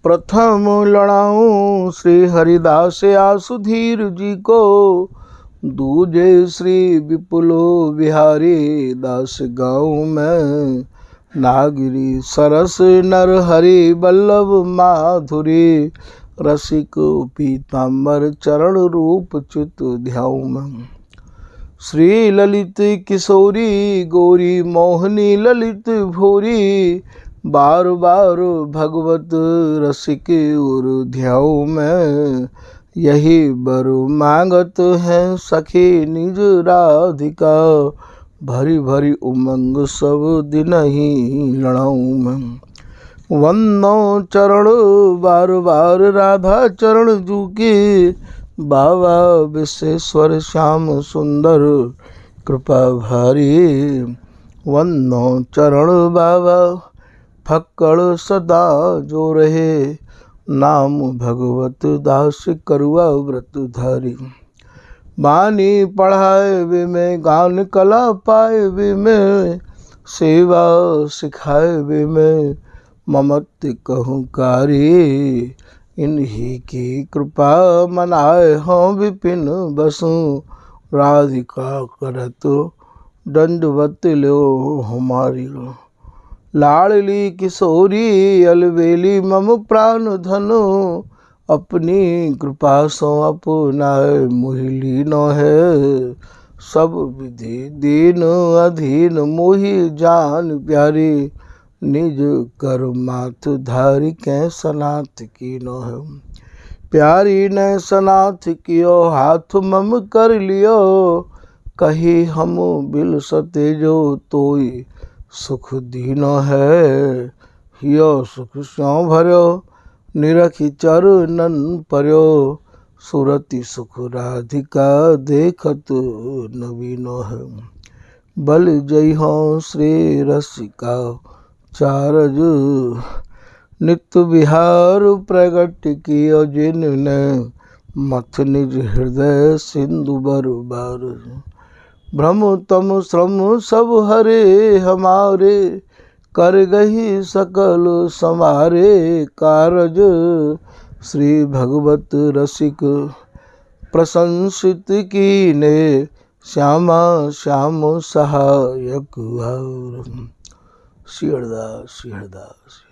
प्रथम लड़ाऊं श्री हरिदास आसुधीर जी को, दूजे श्री विपुलो बिहारी दास गाँव में, नागिरी सरस नर हरि बल्लभ माधुरी, रसिक पीताम्बर चरण रूप चित ध्याऊ में। श्री ललित किशोरी गौरी मोहनी ललित भूरी, बार बार भगवत रसिक उर ध्याऊ में, यही बर मांगत है सखी निज राधिका, भरी भरी उमंग सब दिन ही लड़ाऊ में। वंदो चरण बार बार राधा चरण जूके, बाबा विश्वेश्वर श्याम सुंदर कृपा भारी, वंदो चरण बाबा फक्कड़ सदा जो रहे, नाम भगवत दास करुआ व्रत धारी। बानी पढ़ाए वे में गान कला पाए वे में, सेवा सिखाए वे में ममत कहूँ कारी, इन्हीं की कृपा मनाए हों विपिन बसु, राधिका करत दंडवत लो हमारी। लाडली किशोरी अलवेली मम प्राण धनु, अपनी कृपा सो अपनाए मोहि न है, सब विधि दीन अधीन मोहि जान प्यारी, निज कर माथ धारी कै सनाथ की न है। प्यारी ने सनाथ कियो हाथ मम कर लियो, कही हम बिल सते जो तोई सुख दीन है, हियो सुख स्यों भर्यो निरखी चरणन पर्यो, सुरति सुख राधिका देखत नवीन है। बल जय हो श्री रसिका चारज, नित्य विहार प्रगट कियो जिनने, मथ निज हृदय सिंधु बरबार। भ्रम तम श्रम सब हरे हमारे, कर गही सकल समारे कारज, श्री भगवत रसिक प्रशंसित कीने, श्यामा श्याम सहायक और। श्री हरदास श्री हरदास।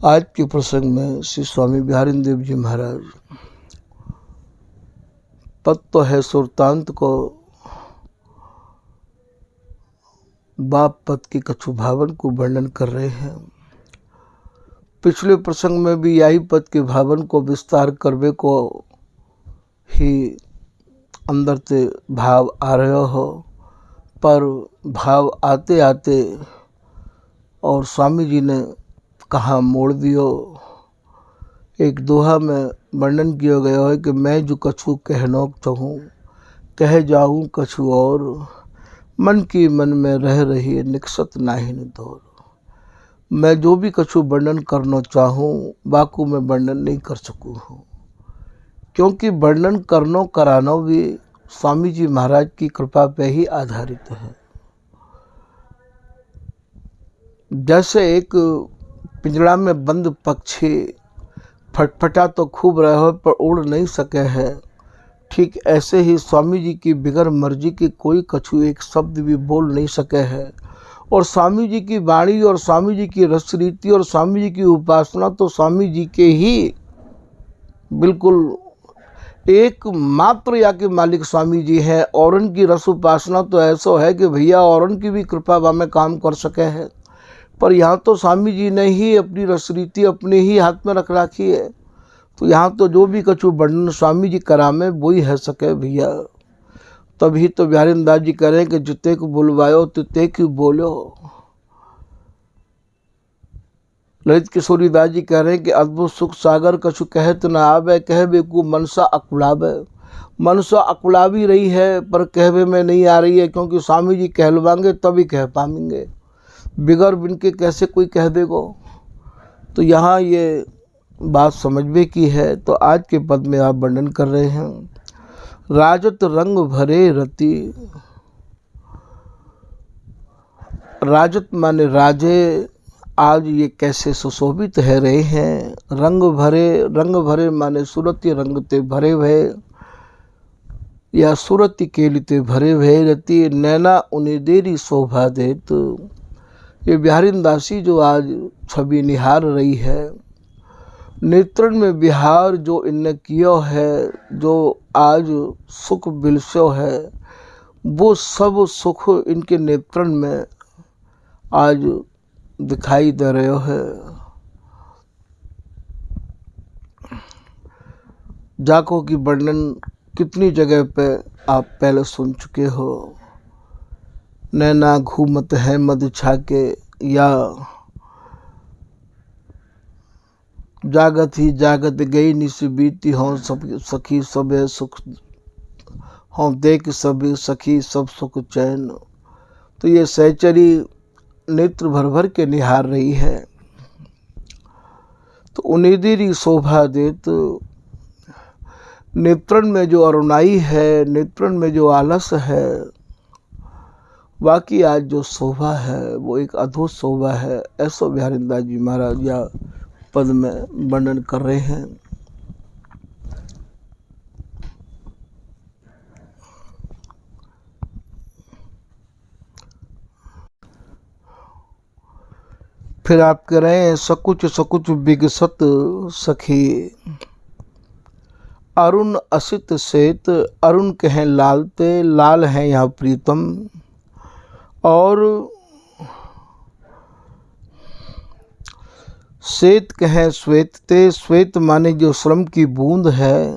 आज के प्रसंग में श्री स्वामी बिहारी देव जी महाराज तत्व है सुरतांत को बाप पद की कछु भावन को वर्णन कर रहे हैं। पिछले प्रसंग में भी यही पद के भावन को विस्तार करवे को ही अंदर से भाव आ रहे हो, पर भाव आते आते और स्वामी जी ने कहा मोड़ दियो। एक दोहा में वर्णन किया गया है कि मैं जो कछु कहनो चाहूँ कह जाऊँ कछु और, मन की मन में रह रही निकसत नाहिन दौर। मैं जो भी कछु वर्णन करना चाहूँ बाकू में वर्णन नहीं कर सकूँ हूँ, क्योंकि वर्णन करनो करानो भी स्वामी जी महाराज की कृपा पे ही आधारित है। जैसे एक पिंजड़ा में बंद पक्षी फटफटा तो खूब रहे हो पर उड़ नहीं सके है, ठीक ऐसे ही स्वामी जी की बिगर मर्जी की कोई कछु एक शब्द भी बोल नहीं सके है। और स्वामी जी की वाणी और स्वामी जी की रस रीति और स्वामी जी की उपासना तो स्वामी जी के ही बिल्कुल एक मात्र या के मालिक स्वामी जी हैं। और उनकी रस उपासना तो ऐसा है कि भैया और उनकी भी कृपा में काम कर सके हैं, पर यहाँ तो स्वामी जी ने ही अपनी रस रीति अपने ही हाथ में रख रखी है। तो यहाँ तो जो भी कछु वर्णन स्वामी जी करामे वो ही है सके भैया। तभी तो बिहारी दास जी कह रहे हैं कि जिते को बुलवायो तिते क्यों बोलो। ललित किशोरी दास जी कह रहे हैं कि अद्भुत सुख सागर कछु कहत न आवे, कहवे को मनसा अकुलावे। मनसा अकुला भी रही है पर कहवे में नहीं आ रही है, क्योंकि स्वामी जी कहलवाएंगे तभी कह पाएंगे, बिगर बिनके कैसे कोई कह देगो। तो यहाँ ये बात समझने की है। तो आज के पद में आप वर्णन कर रहे हैं, राजत रंग भरे रति। राजत माने राजे, आज ये कैसे सुशोभित है रहे हैं। रंग भरे माने सूरती रंग ते भरे भय, या सूरती केलिते भरे भय रति नैना उन्हें देरी शोभा देत। ये बिहारिन दासी जो आज छवि निहार रही है, नेत्रन में बिहार जो इनने किया है, जो आज सुख बिलसो है, वो सब सुख इनके नेत्रन में आज दिखाई दे रहे है। जाको की वर्णन कितनी जगह पे आप पहले सुन चुके हो। नैना घूमत है मद छाके, या जागत ही जागत गई निस बीती हों सब सखी सबे सुख, हों देख सभी सखी सब सुख चैन। तो ये सहचरी नेत्र भर भर के निहार रही है। तो उन्हें शोभा देत, नेत्रन में जो अरुणाई है, नेत्रन में जो आलस है, बाकी आज जो शोभा है वो एक अद्भुत शोभा है। ऐसा बिहारिन दास जी महाराज या पद में वर्णन कर रहे हैं। फिर आप कह रहे हैं सकुच सकुच बिगसत सखी, अरुण असित सेत। अरुण कहें लालते, लाल हैं यहाँ प्रीतम, और श्वेत कहें श्वेत ते। श्वेत माने जो श्रम की बूंद है,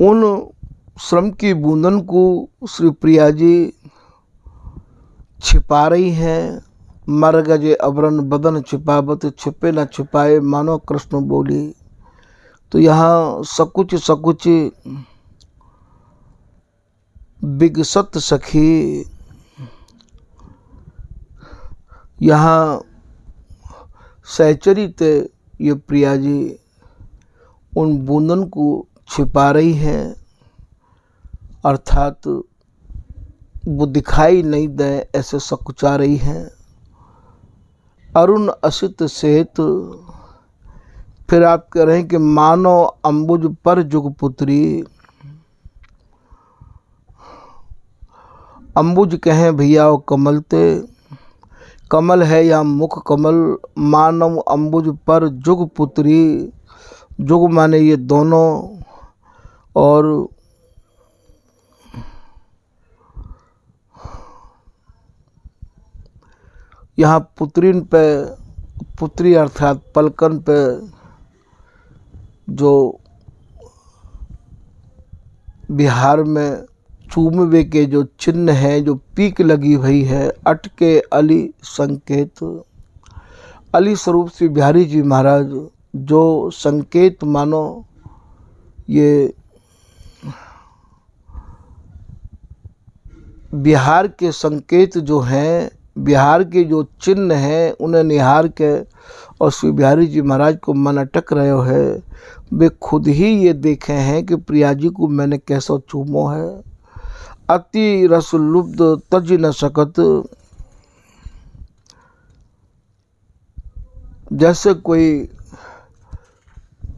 उन श्रम की बूंदन को श्री प्रिया जी छिपा रही हैं। मर गजे अवरन बदन छिपावत, छिपे न छिपाए मानो कृष्ण बोली। तो यहाँ सकुच सकुच बिगसत सखी, यहाँ सहचरी ते ये प्रिया जी उन बूंदन को छिपा रही हैं, अर्थात वो दिखाई नहीं दे ऐसे सकुचा रही हैं। अरुण असित सेत। फिर आप कह रहे हैं कि मानो अंबुज पर जुगपुत्री। अंबुज कहें भैया वो कमलते, कमल है या मुख कमल। मानव अंबुज पर जुगपुत्री, जुग माने ये दोनों, और यहाँ पुत्रीन पे, पुत्री अर्थात पलकन पे जो बिहार में चूमवे के जो चिन्ह है, जो पीक लगी हुई है, अटके अली संकेत। अली स्वरूप श्री बिहारी जी महाराज जो संकेत मानो ये बिहार के संकेत जो हैं, बिहार के जो चिन्ह हैं, उन्हें निहार के और श्री बिहारी जी महाराज को मन अटक रहे है। वे खुद ही ये देखे हैं कि प्रिया जी को मैंने कैसा चूमो है। अति रस लुब्ध तज न सकत, जैसे कोई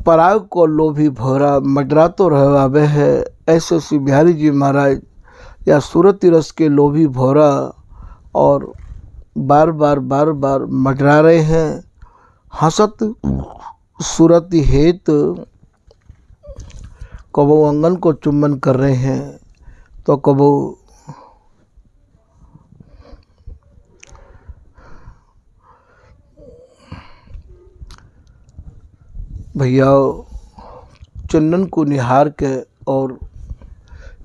पराग को लोभी भोरा मडरा तो रहवावे है, ऐसे श्री बिहारी जी महाराज या सूरती रस के लोभी भोरा और बार बार मडरा रहे हैं। हंसत सूरती हेत, कबो अंगन को चुम्बन कर रहे हैं, तो कबो भैया चंदन को निहार के और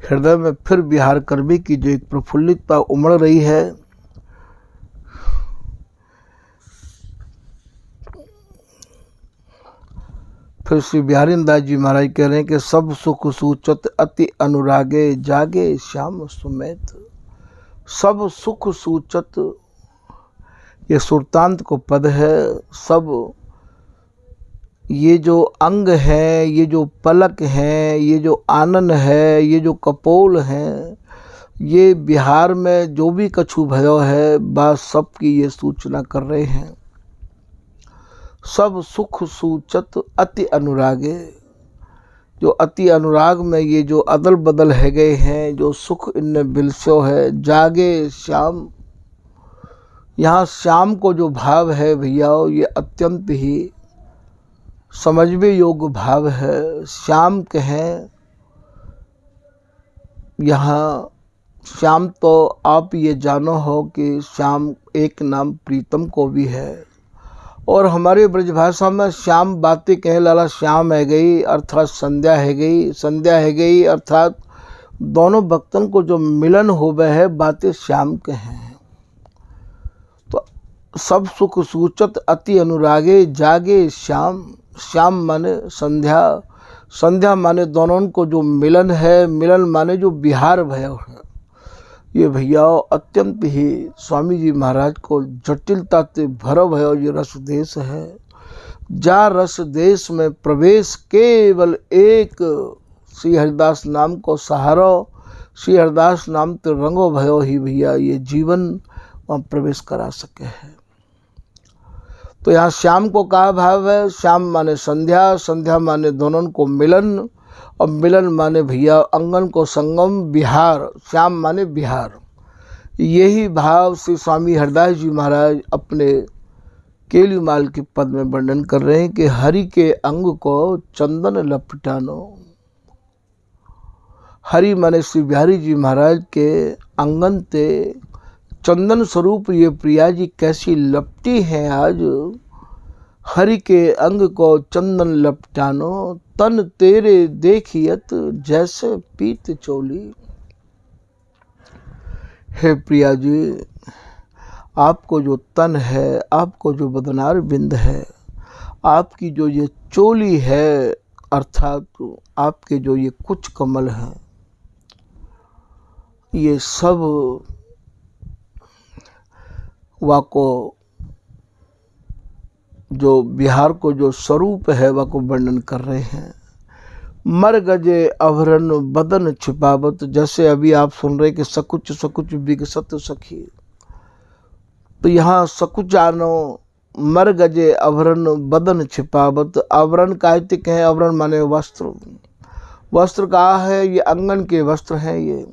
हृदय में फिर बिहार करबी की जो एक प्रफुल्लितता उमड़ रही है। फिर श्री बिहारी दास जी महाराज कह रहे हैं कि सब सुख सूचत अति अनुरागे, जागे श्याम सुमेत। सब सुख सूचत, ये सुरतांत को पद है। सब ये जो अंग है, ये जो पलक है, ये जो आनन है, ये जो कपोल हैं, ये बिहार में जो भी कछु भयो है बा सबकी ये सूचना कर रहे हैं। सब सुख सूचत अति अनुरागे, जो अति अनुराग में ये जो अदल बदल है गए हैं, जो सुख इनने बिलसो है, जागे श्याम। यहाँ श्याम को जो भाव है भैया ये अत्यंत ही समझवे योग्य भाव है। श्याम कहें यहाँ श्याम तो आप ये जानो हो कि श्याम एक नाम प्रीतम को भी है, और हमारे ब्रजभाषा में श्याम बातें कहे लाला श्याम है गई अर्थात संध्या है गई, संध्या है गई अर्थात दोनों भक्तों को जो मिलन हो गए है बातें श्याम के हैं। तो सब सुख सूचत अति अनुरागे जागे श्याम। श्याम माने संध्या, संध्या माने दोनों को जो मिलन है, मिलन माने जो बिहार भयो है। ये भैया अत्यंत ही स्वामी जी महाराज को जटिलता से भरा भयो ये रस देश है। जा रस देश में प्रवेश केवल एक श्री हरिदास नाम को सहारो, श्री हरिदास नाम तो रंगो भयो ही भैया ये जीवन वहाँ प्रवेश करा सके है। तो यहाँ श्याम को कहा भाव है, श्याम माने संध्या, संध्या माने दोनों को मिलन, और मिलन माने भैया अंगन को संगम, बिहार। श्याम माने बिहार। यही भाव से स्वामी हरिदास जी महाराज अपने केलीमाल के पद में वर्णन कर रहे हैं कि हरि के अंग को चंदन लपटानो। हरि माने श्री बिहारी जी महाराज के अंगन ते चंदन स्वरूप ये प्रिया जी कैसी लपटी हैं आज। हरि के अंग को चंदन लपटानो, तन तेरे देखियत जैसे पीत चोली। हे प्रिया जी, आपको जो तन है, आपको जो बदनार बिंद है, आपकी जो ये चोली है अर्थात आपके जो ये कुछ कमल हैं, ये सब वाको जो बिहार को जो स्वरूप है वाको वर्णन कर रहे हैं। मर गजे अभरण बदन छिपावत, जैसे अभी आप सुन रहे कि सकुच सकुच विकसत सखी, तो यहाँ सकुच आनो मर गजे अभरण बदन छिपावत। आवरण कायतिक है, आवरण माने वस्त्र, वस्त्र कहा है ये अंगन के वस्त्र हैं ये।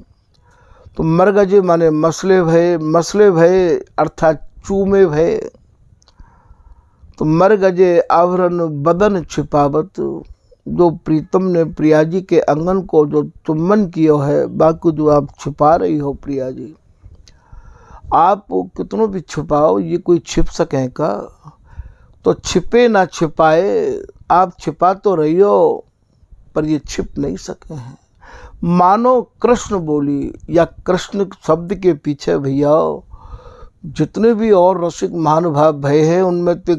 तो मर गजे माने मसले भय, मसले भय अर्थात चूमे भय। तो मर गजे आवरण बदन छिपावत, जो प्रीतम ने प्रिया जी के अंगन को जो चुम्बन किया है बाकी जो आप छिपा रही हो प्रिया जी, आप कितनों भी छुपाओ ये कोई छिप सके का? तो छिपे ना छिपाए, आप छिपा तो रही हो पर ये छिप नहीं सके हैं। मानो कृष्ण बोली या कृष्ण शब्द के पीछे भैया जितने भी और रसिक महानुभाव भय हैं उनमें तो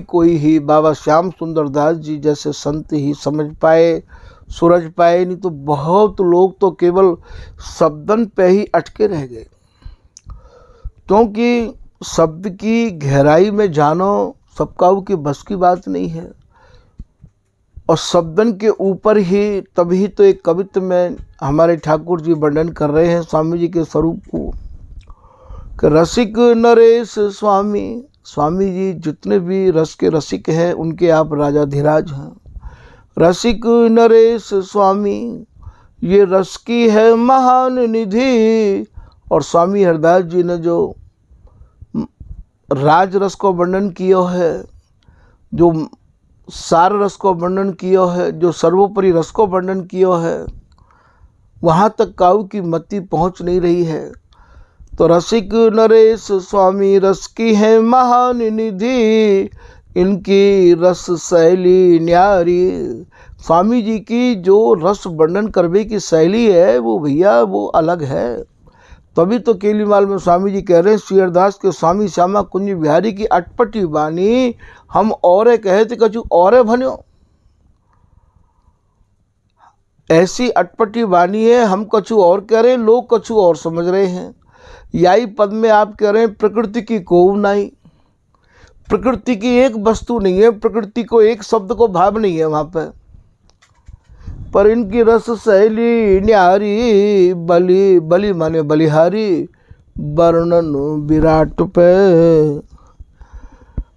कोई ही बाबा श्याम सुंदर दास जी जैसे संत ही समझ पाए, सूरज पाए, नहीं तो बहुत लोग तो केवल शब्दन पे ही अटके रह गए। क्योंकि शब्द की गहराई में जानो सबका की बस की बात नहीं है, और शब्दन के ऊपर ही तभी तो एक कवित्व में हमारे ठाकुर जी वर्णन कर रहे हैं स्वामी जी के स्वरूप को कि रसिक नरेश स्वामी। स्वामी जी जितने भी रस के रसिक हैं उनके आप राजाधिराज हैं। रसिक नरेश स्वामी ये रस की है महान निधि। और स्वामी हरिदास जी ने जो राज रस को वर्णन किया है, जो सार रस को वर्णन किया है, जो सर्वोपरि रस को वर्णन किया है, वहाँ तक काऊ की मति पहुँच नहीं रही है। तो रसिक नरेश स्वामी रस की है महान निधि, इनकी रस शैली न्यारी। स्वामी जी की जो रस वर्णन करने की शैली है वो भैया वो अलग है। तभी तो केलीमाल में स्वामी जी कह रहे हैं श्री हरिदास के स्वामी श्यामा कुंज बिहारी की अटपटी बानी हम और कहते कछु और भन्यो। ऐसी अटपटी वाणी है, हम कछु और कह रहे हैं, लोग कछु और समझ रहे हैं। यही पद में आप कह रहे हैं प्रकृति की कोव नहीं, प्रकृति की एक वस्तु नहीं है, प्रकृति को एक शब्द को भाव नहीं है वहाँ पर पर इनकी रस शैली न्यारी, बलि बलि माने बलिहारी, वर्णन विराट पे।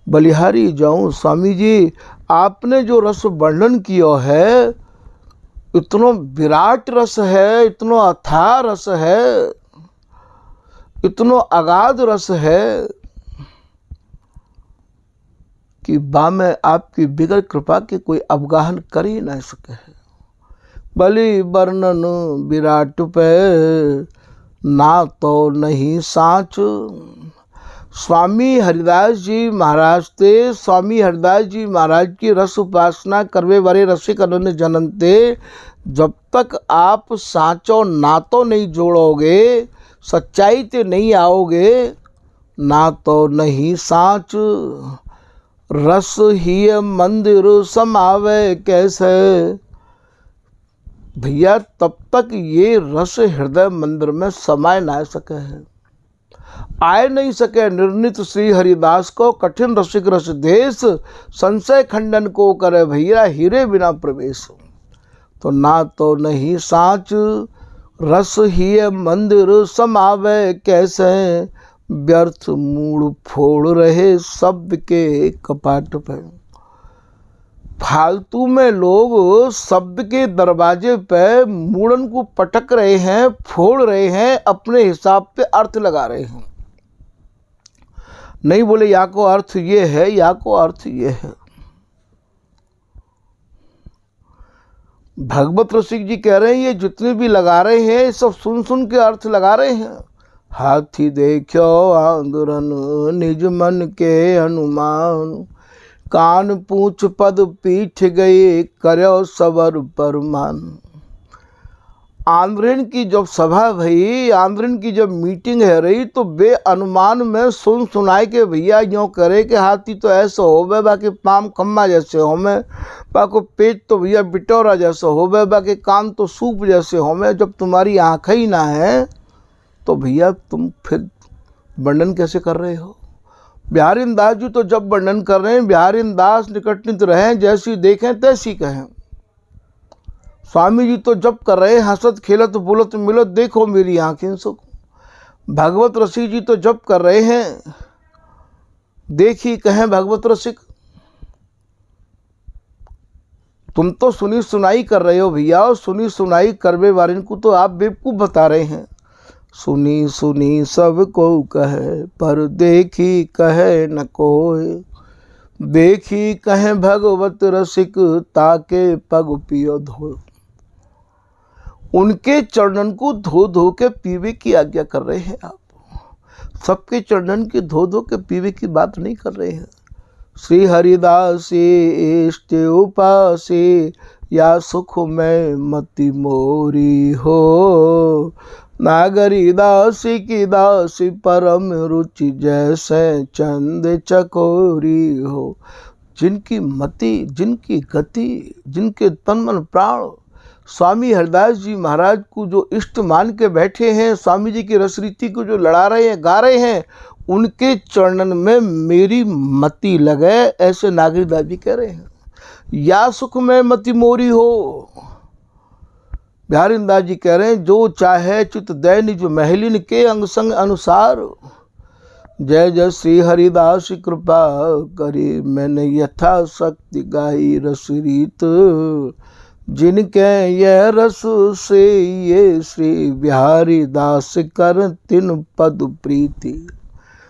बलिहारी जाऊं स्वामी जी, आपने जो रस वर्णन किया है, इतना विराट रस है, इतना अथाह रस है, इतना अगाध रस है कि बा में आपकी बिगड़ कृपा के कोई अवगाहन कर ही नहीं सके है। बलि वर्णन विराट पे, ना तो नहीं साँच। स्वामी हरिदास जी महाराज थे, स्वामी हरिदास जी महाराज की रस उपासना करवे वाले रसिक अनन्य जनंते। जब तक आप साँचो नातो नहीं जोड़ोगे, सच्चाई ते नहीं आओगे, ना तो नहीं साँच। रस ही मंदिर समावे कैसे। भैया तब तक ये रस हृदय मंदिर में समाये ना सके है, आए नहीं सके। निर्णित श्री हरिदास को कठिन रसिक रस देश, संशय खंडन को करे भैया हीरे बिना प्रवेश। तो ना तो नहीं साँच, रस ही मंदिर समावे कैसे। व्यर्थ मूड़ फोड़ रहे शब्द के कपाट पे। फालतू में लोग शब्द के दरवाजे पे मूड़न को पटक रहे हैं, फोड़ रहे हैं, अपने हिसाब पे अर्थ लगा रहे हैं। नहीं बोले या को अर्थ ये है, या को अर्थ ये है। भगवत रसिक जी कह रहे हैं ये जितने भी लगा रहे हैं सब सुन सुन के अर्थ लगा रहे हैं। हाथी देखो आंदोलन निज मन के हनुमान, कान पूछ पद पीठ गए करो सबर परमान। आंध्रन की जब सभा भई, आंध्रन की जब मीटिंग है रही, तो बे अनुमान में सुन सुनाए के भैया यूँ करे कि हाथी तो ऐसा होवे, बाकी पाम खम्मा जैसे होवे, बाकी पेट तो भैया बिटोरा जैसा होवे, बाकी कान तो सूप जैसे होवे। जब तुम्हारी आँखें ही ना है तो भैया तुम फिर वर्णन कैसे कर रहे हो। बिहारी दास जी तो जब वर्णन कर रहे हैं, बिहारी दास निकटनित रहें, जैसी देखें तैसी कहें। स्वामी जी तो जब कर रहे हंसत खेलत बोलत मिलत देखो मेरी आंखें सुख। भगवत रसिक जी तो जब कर रहे हैं, देखी कहें भगवत रसिक। तुम तो सुनी सुनाई कर रहे हो भैया, और सुनी सुनाई करवे वारिन को तो आप बेवकूफ बता रहे हैं। सुनी सुनी सब को कहे, पर देखी कहे न कोई। देखी कहे भगवत रसिक, ताके पग पियो धो। उनके चरणन को धो धो के पीवे की आज्ञा कर रहे हैं आप। सबके चरणन के धो धो के पीवे की बात नहीं कर रहे हैं। श्री हरिदास इष्ट उपासी, या सुख में मति मोरी हो। नागरी दासी की दासी, परम रुचि जैसे चंद चकोरी हो। जिनकी मति, जिनकी गति, जिनके तन मन प्राण स्वामी हरिदास जी महाराज को जो इष्ट मान के बैठे हैं, स्वामी जी की रसरीति को जो लड़ा रहे हैं, गा रहे हैं, उनके चरणन में मेरी मति लगे, ऐसे नागरी दास जी कह रहे हैं। या सुख में मति मोरी हो। बिहारी दास जी कह रहे हैं जो चाहे चित दय निज महलिन के अंग संग अनुसार। जय जय श्री हरिदास कृपा करी, मैंने यथा शक्ति गाई रस रीत। जिनके यह रस से ये श्री बिहारी दास कर तिन पद प्रीति।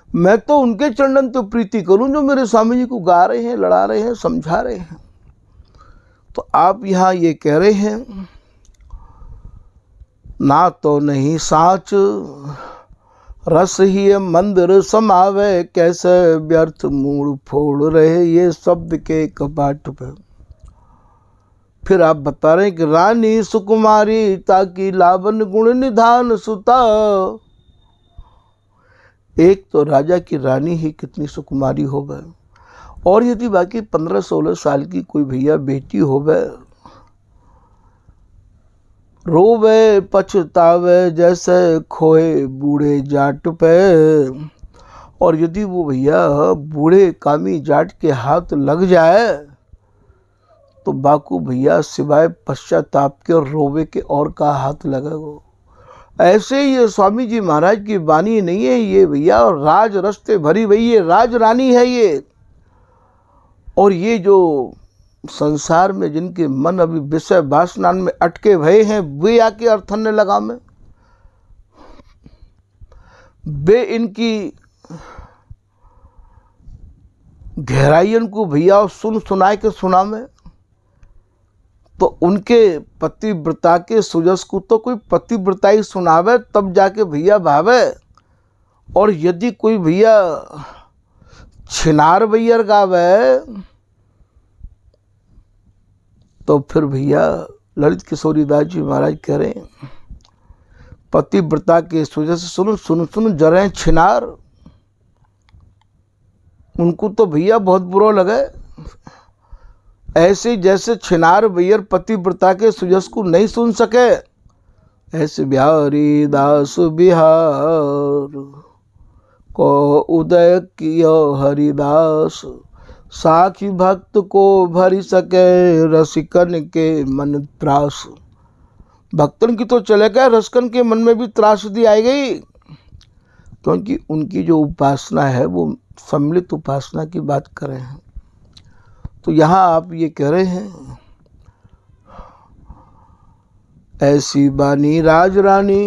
मैं तो उनके चरणन तो प्रीति करूं जो मेरे स्वामी जी को गा रहे हैं, लड़ा रहे हैं, समझा रहे हैं। तो आप यहाँ ये कह रहे हैं ना तो नहीं साँच, रस ही मंदिर समावे कैसे। व्यर्थ मूड़ फोड़ रहे ये शब्द के कपाट पे। फिर आप बता रहे हैं कि रानी सुकुमारी, ताकि लावन गुण निधान सुता। एक तो राजा की रानी ही कितनी सुकुमारी हो गए, और यदि बाकी 15-16 साल की कोई भैया बेटी हो गए, रोवे पछतावे जैसे खोए बूढ़े जाट पे। और यदि वो भैया बूढ़े कामी जाट के हाथ लग जाए तो बाकू भैया सिवाय पश्चाताप के और रोवे के और का हाथ लगेगा। ऐसे ही ये स्वामी जी महाराज की वाणी नहीं है ये भैया, और राज रस्ते भरी हुई ये राज रानी है ये। और ये जो संसार में जिनके मन अभी विषय वासना में अटके भये हैं, वे आके अर्थन ने लगा में, वे इनकी गहराइयन को भैया सुन सुनाए के सुना में, तो उनके पतिव्रता के सुजस को तो कोई पतिव्रता ही सुनावे तब जाके भैया भावे। और यदि कोई भैया छिनार भैया गावे तो फिर भैया ललित किशोरी दास जी महाराज कह रहे हैं, पतिव्रता के सुजस सुन सुन सुन जरे छिनार। उनको तो भैया बहुत बुरा लगे। ऐसे जैसे छिनार भैया पतिव्रता के सुजस को नहीं सुन सके, ऐसे बिहारी दास बिहार को उदय किया हरिदास, साखी भक्त को भरी सके रसिकन के मन त्रास। भक्तन की तो चले गए, रसिकन के मन में भी त्रासदी आई गई, क्योंकि उनकी जो उपासना है वो सम्मिलित उपासना की बात कर रहे हैं। तो यहाँ आप ये कह रहे हैं, ऐसी बानी राज रानी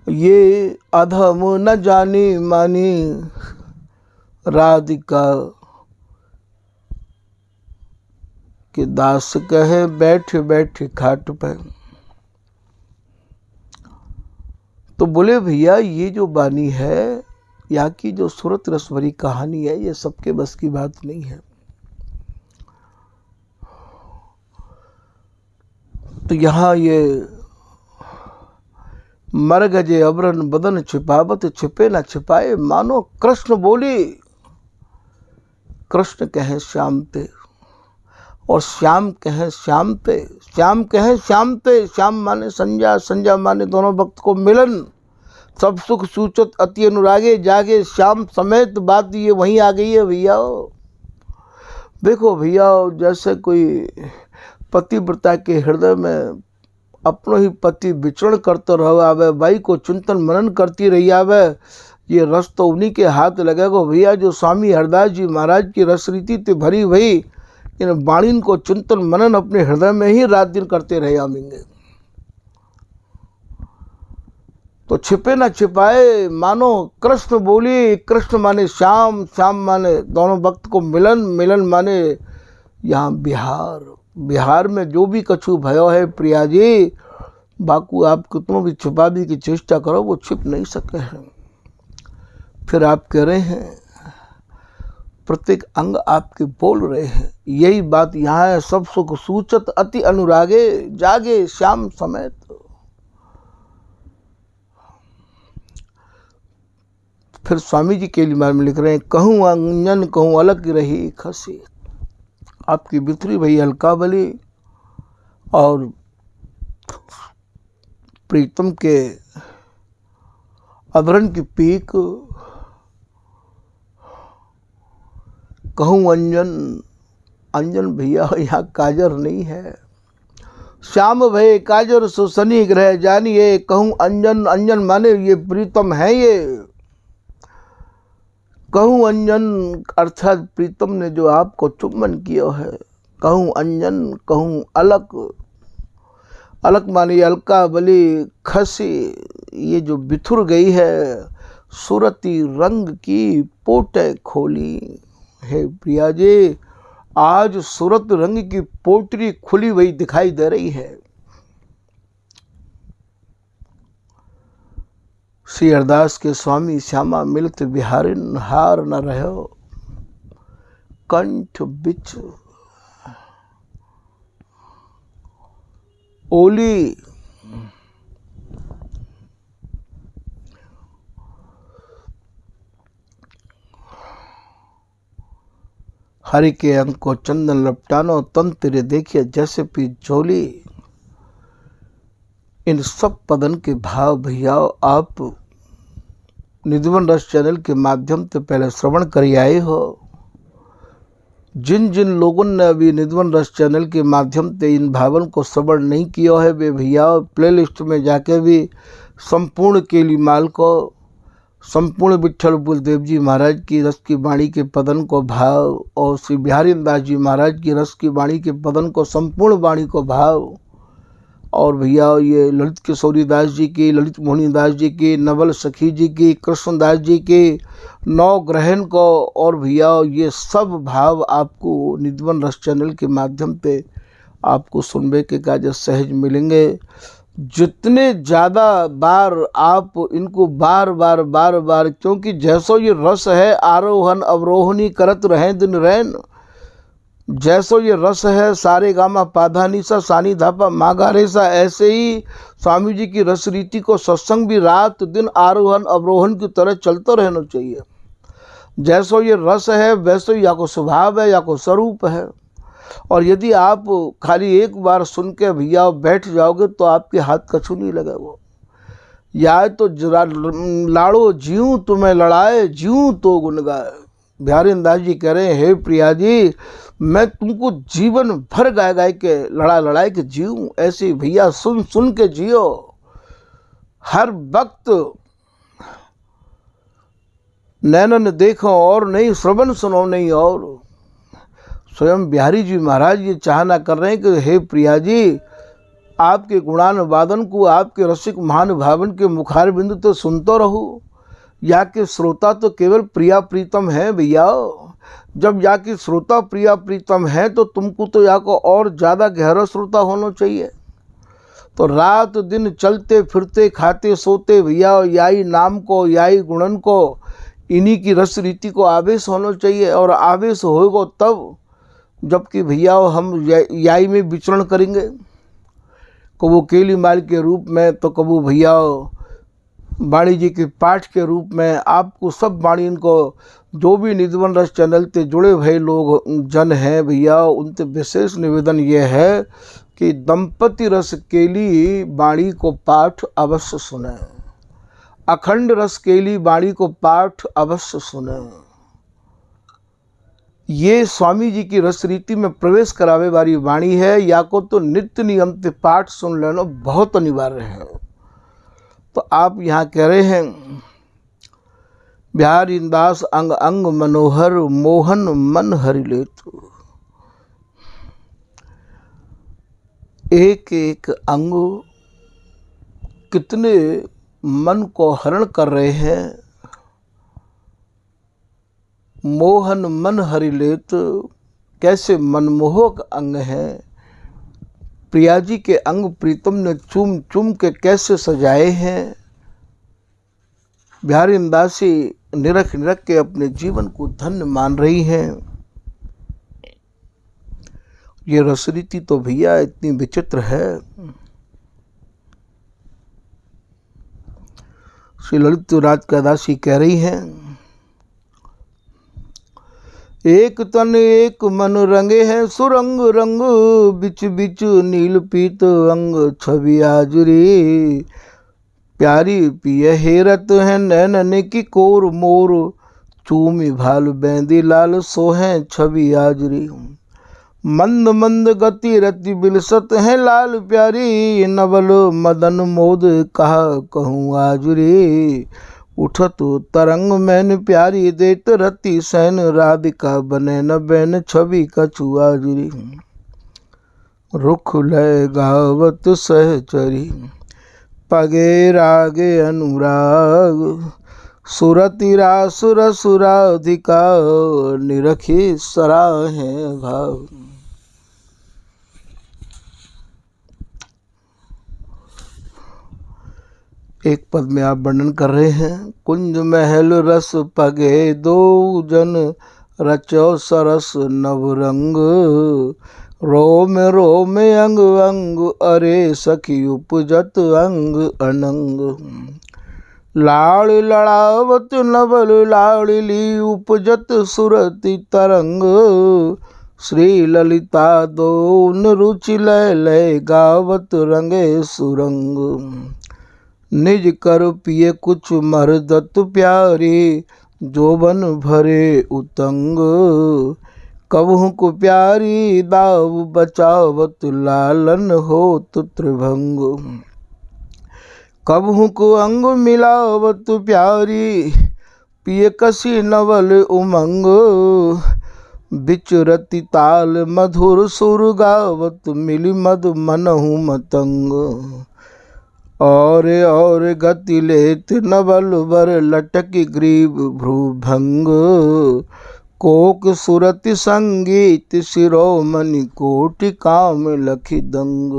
ये अधम न जानी मानी, राधिका के दास कहे बैठे बैठे खाट पे। तो बोले भैया ये जो बानी है, यहाँ की जो सूरत रस भरी कहानी है, ये सबके बस की बात नहीं है। तो यहाँ ये मर गजे अबरन बदन छिपावत, छिपे न छिपाए मानो कृष्ण बोली। कृष्ण कहे श्याम ते और श्याम कहे श्याम ते, श्याम कहे श्याम ते। श्याम माने संज्ञा, संज्ञा माने दोनों भक्त को मिलन। सब सुख सूचत अति अनुरागे जागे, श्याम समेत बात ये वहीं आ गई है भैया। देखो भैया, जैसे कोई पतिव्रता के हृदय में अपनो ही पति विचरण करते रहो आवे, भाई को चिंतन मनन करती रही आवे, ये रस तो उन्हीं के हाथ लगेगा भैया जो स्वामी हरदास जी महाराज की रस रीति ते भरी भई इन वाणी को चिंतन मनन अपने हृदय में ही रात दिन करते रहे आमेंगे। तो छिपे न छिपाए मानो कृष्ण बोली। कृष्ण माने श्याम, श्याम माने दोनों भक्त को मिलन, मिलन माने यहाँ बिहार। बिहार में जो भी कछु भयो है प्रिया जी, बाकू आप कितनों भी छिपाने की चेष्टा करो वो छिप नहीं सके हैं। फिर आप कह रहे हैं प्रत्येक अंग आपके बोल रहे हैं, यही बात यहाँ है। सब सुख सूचत अति अनुरागे जागे श्याम समेत। फिर स्वामी जी के लिए में लिख रहे हैं, कहूँ अंजन कहूँ अलग रही खसी। आपकी बिथरी भई अलकावली और प्रीतम के अभरण की पीक, कहूँ अंजन, अंजन भैया यहाँ काजर नहीं है। श्याम भय काजर सुसनी ग्रह जानिए, कहूँ अंजन, अंजन माने ये प्रीतम है ये। कहूँ अंजन अर्थात प्रीतम ने जो आपको चुम्बन किया है। कहूँ अंजन, कहूँ अलक, अलक मानी अलका बली खसी, ये जो बिथुर गई है सूरती रंग की पोटे खोली। हे प्रिया जी, आज सूरत रंग की पोटरी खुली हुई दिखाई दे रही है। श्री हरदास के स्वामी श्यामा मिलत बिहारिन, हार न रहो कंठ बिच ओली। हरि के अंग को चंदन लपटानो, तन तेरे देखिए जैसे पी झोली। इन सब पदन के भाव भैया आप निधिवन रस चैनल के माध्यम से पहले श्रवण कर आए हो। जिन जिन लोगों ने अभी निधवन रस चैनल के माध्यम से इन भावन को श्रवण नहीं किया है वे भैया प्लेलिस्ट में जाके भी संपूर्ण केली माल को, संपूर्ण विट्ठल बलदेव जी महाराज की रस की वाणी के पदन को भाव और श्री बिहारी दास जी महाराज की रस की वाणी के पदन को, संपूर्ण वाणी को भाव, और भैया ये ललित किशोरी दास जी की, ललित मोहनी दास जी की, नवल सखी जी की, कृष्णदास जी की, नौ ग्रहण को, और भैया ये सब भाव आपको निधवन रस चैनल के माध्यम से आपको सुनने के काज सहज मिलेंगे। जितने ज़्यादा बार आप इनको बार बार क्योंकि जैसो ये रस है आरोहण अवरोहणी करत रहें दिन रैन, जैसो ये रस है सारे गामा पाधानी सा सानी धापा मागारे सा, ऐसे ही स्वामी जी की रस रीति को सत्संग भी रात दिन आरोहण अवरोहण की तरह चलता रहना चाहिए। जैसो ये रस है वैसो या को स्वभाव है या को स्वरूप है। और यदि आप खाली एक बार सुन के भैया बैठ जाओगे तो आपके हाथ कछु नहीं लगेगा। या तो लाड़ो जीऊँ तुम्हें लड़ाए जीऊँ तो गुन गाए। बिहारी दास जी कह रहे हैं हे प्रिया जी मैं तुमको जीवन भर गाय गाय के लड़ाई के जीऊँ, ऐसे भैया सुन सुन के जियो। हर वक्त नैनन देखो और नहीं, श्रवण सुनो नहीं और। स्वयं बिहारी जी महाराज ये चाहना कर रहे हैं कि हे प्रिया जी आपके गुणानुवादन को, आपके रसिक महानुभावन के मुखार बिंदु तो सुनते रहो। या के श्रोता तो केवल प्रिया प्रीतम है भैया। जब या की श्रोता प्रिया प्रीतम है तो तुमको तो या को और ज़्यादा गहरा श्रोता होना चाहिए। तो रात दिन चलते फिरते खाते सोते भैया याई नाम को, याई गुणन को, इन्हीं की रस रीति को आवेश होना चाहिए। और आवेश होगा तब जबकि भैया हम याई में विचरण करेंगे, कबू केली माल के रूप में तो कबू भैया वाणी जी के पाठ के रूप में। आपको सब वाणी इनको जो भी निधवन रस चैनल से जुड़े हुए लोग जन हैं भैया उनसे विशेष निवेदन ये है कि दंपति रस केली वाणी को पाठ अवश्य सुने, अखंड रस केली वाणी को पाठ अवश्य सुने। ये स्वामी जी की रस रीति में प्रवेश करावे वाली वाणी है। या को तो नित्य नियम से पाठ सुन लेना बहुत अनिवार्य है। तो आप यहाँ कह रहे हैं बिहारी दास अंग अंग मनोहर मोहन मन हरि लेत। एक एक अंग कितने मन को हरण कर रहे हैं। मोहन मन हरि लेत, कैसे मनमोहक अंग हैं। प्रिया जी के अंग प्रीतम ने चूम चूम के कैसे सजाए हैं। बिहारी दासी निरख निरख के अपने जीवन को धन्य मान रही हैं। ये रस रीति तो भैया इतनी विचित्र है। श्री ललित राज दासी कह रही हैं एक तन एक मन रंगे हैं सुरंग रंग, बिच बिच नील पीत अंग छवि आजुरी। प्यारी पिय हेरत है नैनन की कोर मोर, चूमी भाल बैंदी लाल सोहें छवि आजुरी। मंद मंद गति रति बिलसत है लाल प्यारी, नवल मदन मोद कहा कहूँ आजुरी। उठत तरंग मैन प्यारी देत रति सैन, राधिका बने न बैन छवि कछु आजुरी। रुख लय गावत सहचरी, पगे रागे अनुराग। सुरति रासुर सुराधिका, निरखी सराहे भाव। एक पद में आप वर्णन कर रहे हैं कुंज महल रस पगे दो जन, रचो सरस नवरंग। रोम रोम अंग अंग, अरे सखी उपजत अंग अनंग। लाड़ लड़ावत नवल लाड़ली, उपजत सुरति तरंग। श्री ललिता दोन रुचि लय लय, गावत रंगे सुरंग। निज कर पिए कुछ मरदत प्यारी, जोबन भरे उतंग। कबहू को प्यारी दाव बचावत लालन हो तो त्रिभंग। कबहू को अंग मिलावत प्यारी पिय कसी नवल उमंग। बिचरति ताल मधुर सुर गावत मिली मद मनहु मतंग। और गति लेत नवल बर लटकी ग्रीव भ्रूभंग। कोक सुरति संगीत शिरोमणि कोटि काम लखि दंग।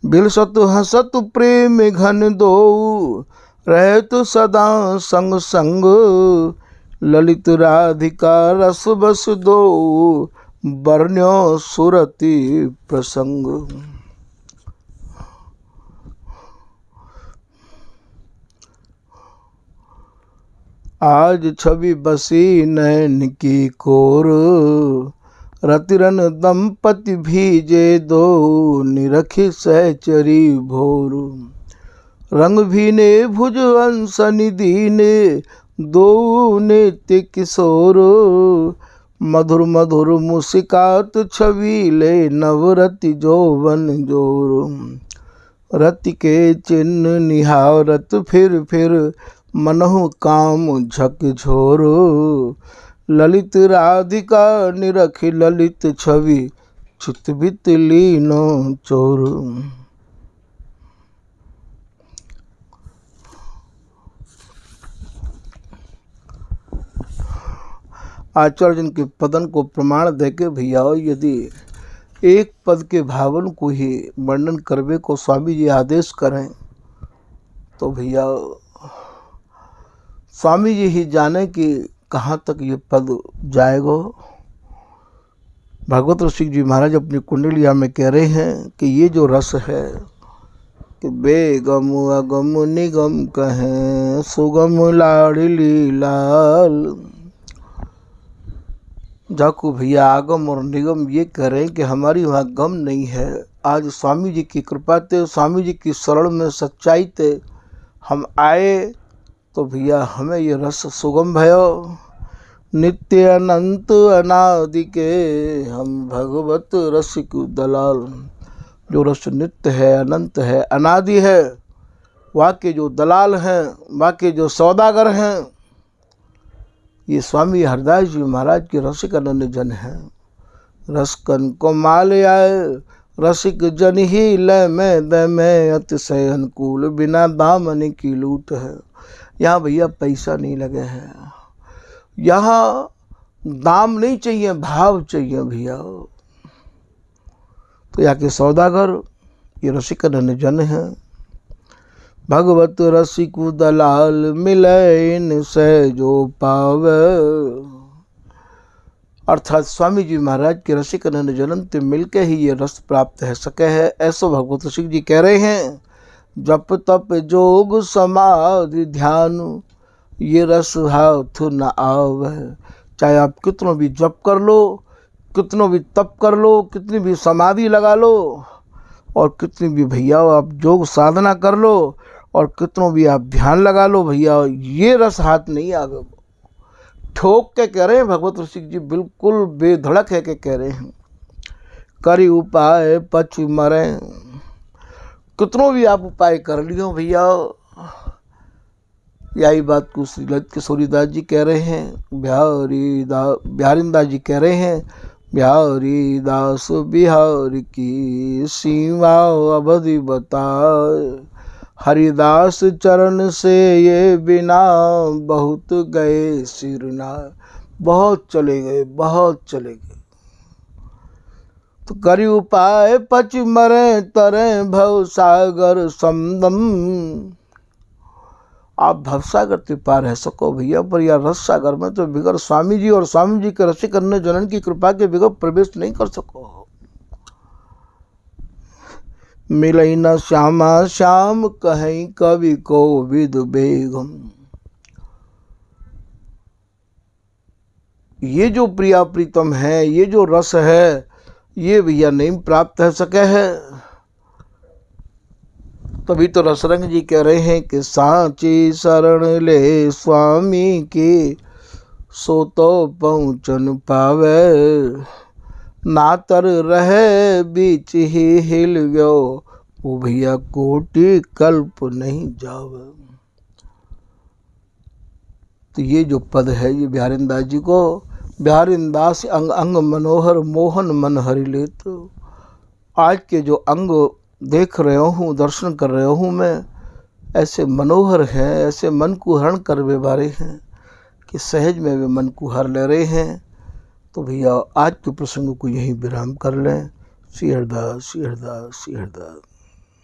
बिलसत हसत प्रेम घन दो रहत सदा संग संग। ललित राधिका रस बस दो बरन्यो सुरति प्रसंग। आज छवि बसी नैन की कोर रतिरन दंपति भीजे दो निरखी सहचरी भोर। रंग भीने भुज अंसनि दीने दो नित्य किशोर। मधुर मधुर मुस्कात छबीले नवरति जोवन जोर। रति के चिन्ह निहारत फिर मनहु काम झकझोर। ललित राधिका निरखी ललित छवि चितबित लीनो चोर। आचार्य जन के पदन को प्रमाण देके भैया यदि एक पद के भावन को ही वर्णन करवे को स्वामी जी आदेश करें तो भैया स्वामी जी ही जाने कि कहाँ तक ये पद जाएगा। भगवत रसिक जी महाराज अपनी कुंडलिया में कह रहे हैं कि ये जो रस है कि बेगम अगम निगम कहें सुगम लाडली लाल। जाको भैया आगम और निगम ये कह रहे हैं कि हमारी वहाँ गम नहीं है। आज स्वामी जी की कृपा ते स्वामी जी की शरण में सच्चाई ते हम आए तो भैया हमें ये रस सुगम भयो। नित्य अनंत अनादि के हम भगवत रसिक दलाल। जो रस नित्य है अनंत है अनादि है वहाँ के जो दलाल हैं वहाँ के जो सौदागर हैं ये स्वामी हरदास जी महाराज के रसिक अनन्य जन हैं। रसकन को माल आए रसिक जन ही लय में दय में अतिशय अनुकूल बिना दामन की लूट है। यहाँ भैया पैसा नहीं लगे हैं, यहाँ दाम नहीं चाहिए भाव चाहिए भैया। तो यहाँ के सौदागर ये रसिक अनन्य जन हैं। भगवत रसिकु दलाल मिले इनसे जो पावे। अर्थात स्वामी जी महाराज के रसिक अनन्य जन से मिलके ही ये रस प्राप्त है सके है। ऐसा भगवत रसिक जी कह रहे हैं। जप तप जोग समाधि ध्यान ये रस हाथ न आवे। चाहे आप कितनों भी जप कर लो, कितनों भी तप कर लो, कितनी भी समाधि लगा लो और कितनी भी भैया आप जोग साधना कर लो और कितनों भी आप ध्यान लगा लो भैया ये रस हाथ नहीं आवे। ठोक के कह रहे हैं भगवत रसिक जी, बिल्कुल बेधड़क है के कह रहे हैं। करी उपाय पछु मरे। कितनों भी आप उपाय कर लियो भैया यही बात को श्री ललित किशोरीदास जी कह रहे हैं। बिहारीदास जी कह रहे हैं। बिहारी दास बिहार की सीमा अवधि बताए। हरिदास चरण से ये बिना बहुत गए सिरना। बहुत चले गए, बहुत चले गए। तो करी उपाय पच मरे तरे भव सागर समदम। आप भवसागर के पार रह सको भैया, पर यह रस सागर में तो बिगड़ स्वामी जी और स्वामी जी के रसिक अनन्य जनन की कृपा के बिगड़ प्रवेश नहीं कर सको। मिलई न श्यामा श्याम कहीं कवि को विद बेगम। ये जो प्रिया प्रीतम है, ये जो रस है, ये भैया नहीं प्राप्त है सके है। तभी तो रसरंग जी कह रहे हैं कि सांची शरण ले स्वामी की सो तो पहुँचन पावे, नातर रहे बीच ही हिल गयो, वो भैया कोटि कल्प नहीं जावे। तो ये जो पद है ये बिहारीदास जी को, बिहारीदास अंग अंग मनोहर मोहन मन हरि लेत। आज के जो अंग देख रहे हूँ, दर्शन कर रहे हूँ मैं, ऐसे मनोहर हैं, ऐसे मन को हरण करवे वाले हैं कि सहज में वे मन को हर ले रहे हैं। तो भैया आज के प्रसंग को यहीं विराम कर लें। श्री हरिदास, श्री हरिदास, श्री हरिदास।